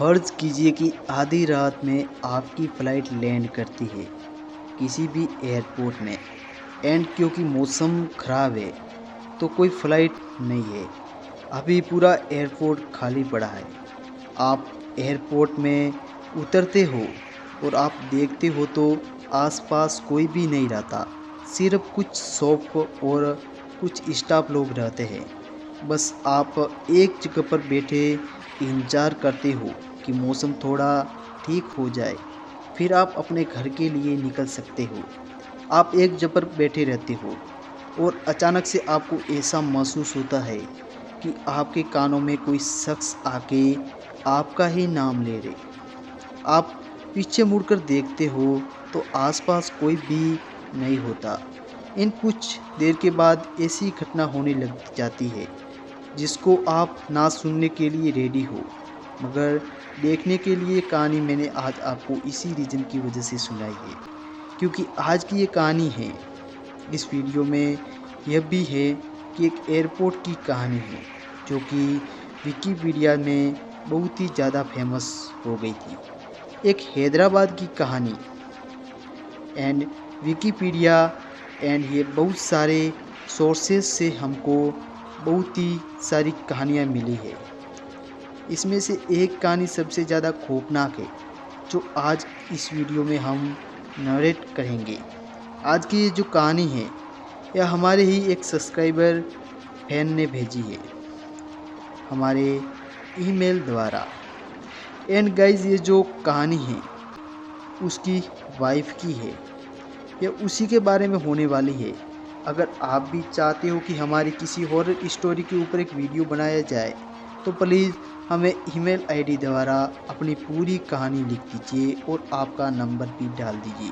फ़र्ज़ कीजिए कि आधी रात में आपकी फ़्लाइट लैंड करती है किसी भी एयरपोर्ट में एंड क्योंकि मौसम ख़राब है तो कोई फ़्लाइट नहीं है। अभी पूरा एयरपोर्ट खाली पड़ा है। आप एयरपोर्ट में उतरते हो और आप देखते हो तो आसपास कोई भी नहीं रहता। सिर्फ कुछ शॉप और कुछ स्टाफ लोग रहते हैं। बस आप एक जगह पर बैठे इंतज़ार करते हो कि मौसम थोड़ा ठीक हो जाए, फिर आप अपने घर के लिए निकल सकते हो। आप एक जगह पर बैठे रहते हो और अचानक से आपको ऐसा महसूस होता है कि आपके कानों में कोई शख्स आके आपका ही नाम ले रहे। आप पीछे मुड़कर देखते हो तो आसपास कोई भी नहीं होता। इन कुछ देर के बाद ऐसी घटना होने लग जाती है जिसको आप ना सुनने के लिए रेडी हो, मगर देखने के लिए कहानी मैंने आज आपको इसी रीज़न की वजह से सुनाई है। क्योंकि आज की ये कहानी है, इस वीडियो में यह भी है कि एक एयरपोर्ट की कहानी है जो कि विकिपीडिया में बहुत ही ज़्यादा फेमस हो गई थी। एक हैदराबाद की कहानी एंड विकिपीडिया एंड ये बहुत सारे सोर्सेस से हमको बहुत ही सारी कहानियाँ मिली है। इसमें से एक कहानी सबसे ज़्यादा खौफनाक है जो आज इस वीडियो में हम नरेट करेंगे। आज की ये जो कहानी है यह हमारे ही एक सब्सक्राइबर फैन ने भेजी है हमारे ईमेल द्वारा। एंड गाइस, ये जो कहानी है उसकी वाइफ की है। यह उसी के बारे में होने वाली है। अगर आप भी चाहते हो कि हमारी किसी हॉरर स्टोरी के ऊपर एक वीडियो बनाया जाए तो प्लीज़ हमें ईमेल आईडी द्वारा अपनी पूरी कहानी लिख दीजिए और आपका नंबर भी डाल दीजिए,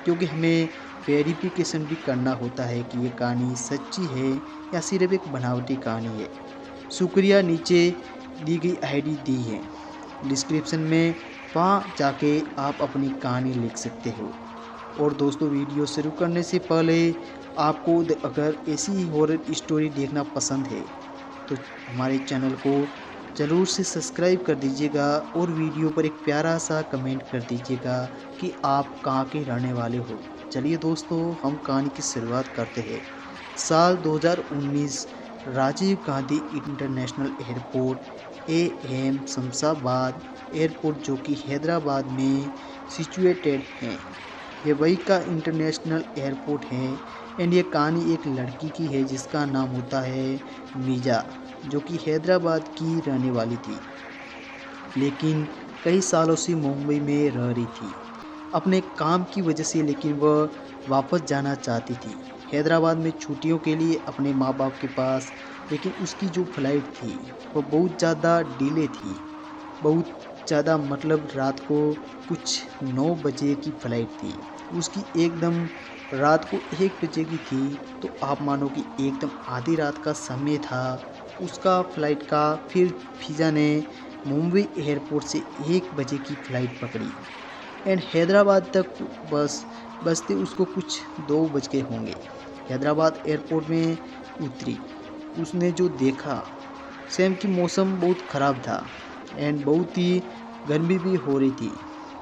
क्योंकि हमें वेरिफिकेशन भी करना होता है कि ये कहानी सच्ची है या सिर्फ एक बनावटी कहानी है। शुक्रिया, नीचे दी गई आईडी दी है डिस्क्रिप्शन में, वहाँ जाके आप अपनी कहानी लिख सकते हो। और दोस्तों, वीडियो शुरू करने से पहले आपको अगर ऐसी ही हॉरर स्टोरी देखना पसंद है तो हमारे चैनल को ज़रूर से सब्सक्राइब कर दीजिएगा और वीडियो पर एक प्यारा सा कमेंट कर दीजिएगा कि आप कहाँ के रहने वाले हो। चलिए दोस्तों, हम कहानी की शुरुआत करते हैं। साल 2019, Rajiv Gandhi international airport AM Shamshabad airport जो कि हैदराबाद में सिचुएटेड है। ये वही का इंटरनेशनल एयरपोर्ट है। एंड ये कहानी एक लड़की की है जिसका नाम होता है मीजा, जो कि हैदराबाद की रहने वाली थी, लेकिन कई सालों से मुंबई में रह रही थी अपने काम की वजह से। लेकिन वह वापस जाना चाहती थी हैदराबाद में छुट्टियों के लिए अपने माँ बाप के पास। लेकिन उसकी जो फ्लाइट थी वो बहुत ज़्यादा डिले थी, बहुत ज़्यादा, मतलब रात को कुछ 9 बजे की फ़्लाइट थी उसकी, एकदम रात को 1 बजे की थी। तो आप मानो कि एकदम आधी रात का समय था उसका फ़्लाइट का। फिर फिज़ा ने मुंबई एयरपोर्ट से 1 बजे की फ़्लाइट पकड़ी एंड हैदराबाद तक बस बजते उसको कुछ 2 बज गए होंगे। हैदराबाद एयरपोर्ट में उतरी। उसने जो देखा, सेम की मौसम बहुत ख़राब था एंड बहुत ही गर्मी भी हो रही थी।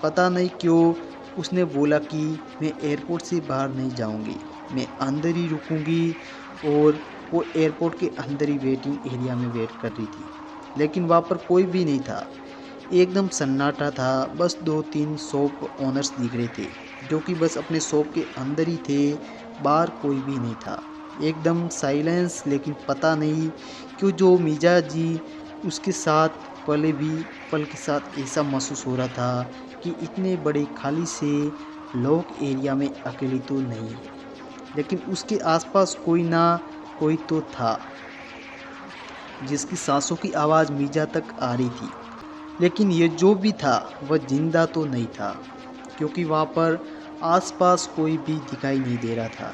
पता नहीं क्यों उसने बोला कि मैं एयरपोर्ट से बाहर नहीं जाऊंगी, मैं अंदर ही रुकूंगी। और वो एयरपोर्ट के अंदर ही वेटिंग एरिया में वेट कर रही थी। लेकिन वहाँ पर कोई भी नहीं था, एकदम सन्नाटा था। बस 2-3 शॉप ओनर्स दिख रहे थे जो कि बस अपने शॉप के अंदर ही थे, बाहर कोई भी नहीं था, एकदम साइलेंस। लेकिन पता नहीं क्यों जो मीजा जी उसके साथ पल के साथ ऐसा महसूस हो रहा था कि इतने बड़े खाली से लॉक एरिया में अकेली तो नहीं है, लेकिन उसके आसपास कोई ना कोई तो था जिसकी सांसों की आवाज़ मीजा तक आ रही थी। लेकिन ये जो भी था वह जिंदा तो नहीं था, क्योंकि वहाँ पर आसपास कोई भी दिखाई नहीं दे रहा था।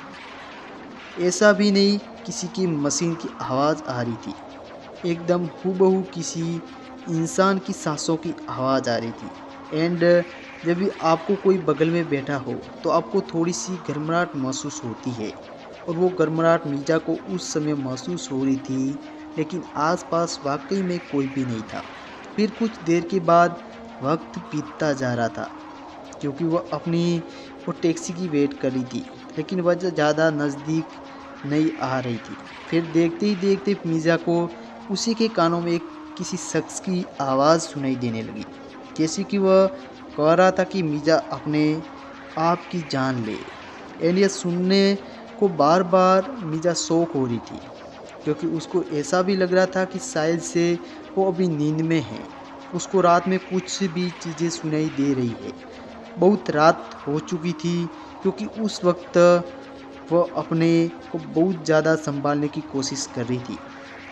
ऐसा भी नहीं किसी की मशीन की आवाज़ आ रही थी, एकदम हूबहू किसी इंसान की सांसों की आवाज़ आ रही थी। एंड जब भी आपको कोई बगल में बैठा हो तो आपको थोड़ी सी गर्मराहट महसूस होती है, और वो गर्मराहट मीजा को उस समय महसूस हो रही थी। लेकिन आसपास वाकई में कोई भी नहीं था। फिर कुछ देर के बाद वक्त बीतता जा रहा था, क्योंकि वह अपनी वो टैक्सी की वेट कर रही थी, लेकिन वह ज़्यादा नज़दीक नहीं आ रही थी। फिर देखते ही देखते मीज़ा को उसी के कानों में किसी शख्स की आवाज़ सुनाई देने लगी, जैसे कि वह कह रहा था कि मीज़ा अपने आप की जान ले। एंड यह सुनने को बार बार मीज़ा शौक हो रही थी, क्योंकि उसको ऐसा भी लग रहा था कि शायद से वो अभी नींद में है। उसको रात में कुछ भी चीज़ें सुनाई दे रही है। बहुत रात हो चुकी थी, क्योंकि उस वक्त वह अपने को बहुत ज़्यादा संभालने की कोशिश कर रही थी,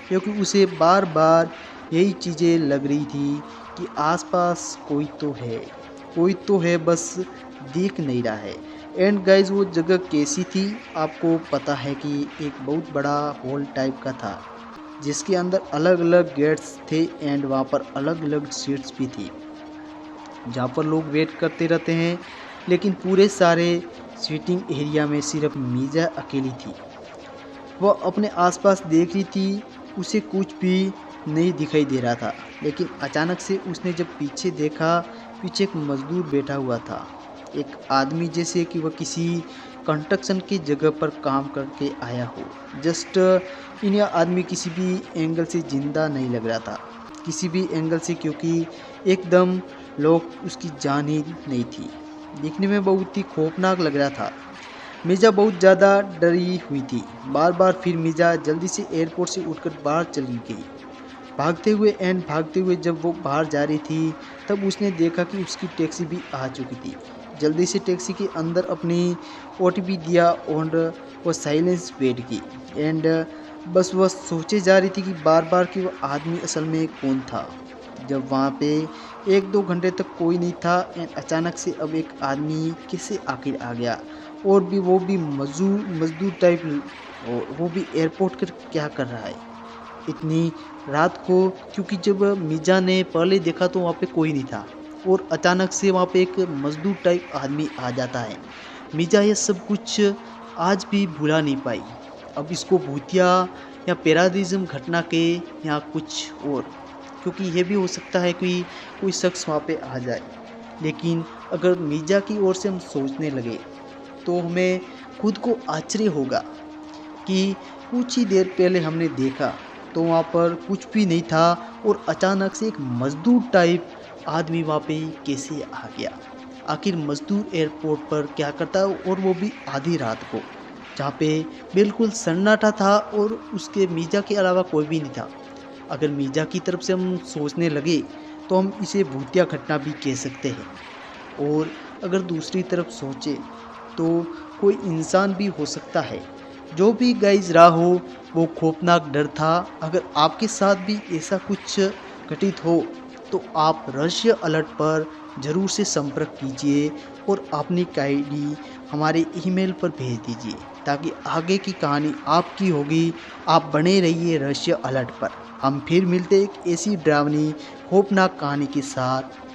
क्योंकि उसे बार बार यही चीज़ें लग रही थी कि आसपास कोई तो है, बस दिख नहीं रहा है। एंड गाइज वो जगह कैसी थी आपको पता है कि एक बहुत बड़ा हॉल टाइप का था, जिसके अंदर अलग अलग गेट्स थे एंड वहाँ पर अलग अलग सीट्स भी थी, जहाँ पर लोग वेट करते रहते हैं। लेकिन पूरे सारे सीटिंग एरिया में सिर्फ मीज़ा अकेली थी। वह अपने आसपास देख रही थी, उसे कुछ भी नहीं दिखाई दे रहा था। लेकिन अचानक से उसने जब पीछे देखा, पीछे एक मजदूर बैठा हुआ था, एक आदमी, जैसे कि वह किसी कंस्ट्रक्शन की जगह पर काम करके आया हो। जस्ट इन यह आदमी किसी भी एंगल से ज़िंदा नहीं लग रहा था, किसी भी एंगल से, क्योंकि एकदम लोग उसकी जान ही नहीं थी। दिखने में बहुत ही खौफनाक लग रहा था। मीज़ा बहुत ज़्यादा डरी हुई थी। बार बार फिर मीज़ा जल्दी से एयरपोर्ट से उठकर बाहर चली गई। भागते हुए जब वो बाहर जा रही थी, तब उसने देखा कि उसकी टैक्सी भी आ चुकी थी। जल्दी से टैक्सी के अंदर अपनी ओटीपी दिया और वो साइलेंस बैठ गई। एंड बस वह सोचे जा रही थी कि बार बार कि वह आदमी असल में कौन था, जब वहाँ पे 1-2 घंटे तक कोई नहीं था। एंड अचानक से अब एक आदमी कैसे आखिर आ गया, और भी वो भी मजदूर टाइप, और वो भी एयरपोर्ट पर क्या कर रहा है इतनी रात को। क्योंकि जब मीज़ा ने पहले देखा तो वहाँ पे कोई नहीं था, और अचानक से वहाँ पे एक मजदूर टाइप आदमी आ जाता है। मीज़ा ये सब कुछ आज भी भुला नहीं पाई। अब इसको भूतिया या पैराडिज्म घटना के या कुछ और, क्योंकि ये भी हो सकता है कि कोई शख्स वहाँ पे आ जाए। लेकिन अगर मीज़ा की ओर से हम सोचने लगे तो हमें खुद को आश्चर्य होगा कि कुछ ही देर पहले हमने देखा तो वहाँ पर कुछ भी नहीं था, और अचानक से एक मजदूर टाइप आदमी वहाँ पे कैसे आ गया। आखिर मजदूर एयरपोर्ट पर क्या करता है, और वो भी आधी रात को, जहाँ पे बिल्कुल सन्नाटा था और उसके मीज़ा के अलावा कोई भी नहीं था। अगर मीज़ा की तरफ से हम सोचने लगे तो हम इसे भूतिया घटना भी कह सकते हैं, और अगर दूसरी तरफ सोचे तो कोई इंसान भी हो सकता है। जो भी गाइज रहा हो, वो खौफनाक डर था। अगर आपके साथ भी ऐसा कुछ घटित हो तो आप रहस्य अलर्ट पर ज़रूर से संपर्क कीजिए, और अपनी आईडी हमारे ईमेल पर भेज दीजिए, ताकि आगे की कहानी आपकी होगी। आप बने रहिए रहस्य अलर्ट पर। हम फिर मिलते एक ऐसी डरावनी खौफनाक कहानी के साथ।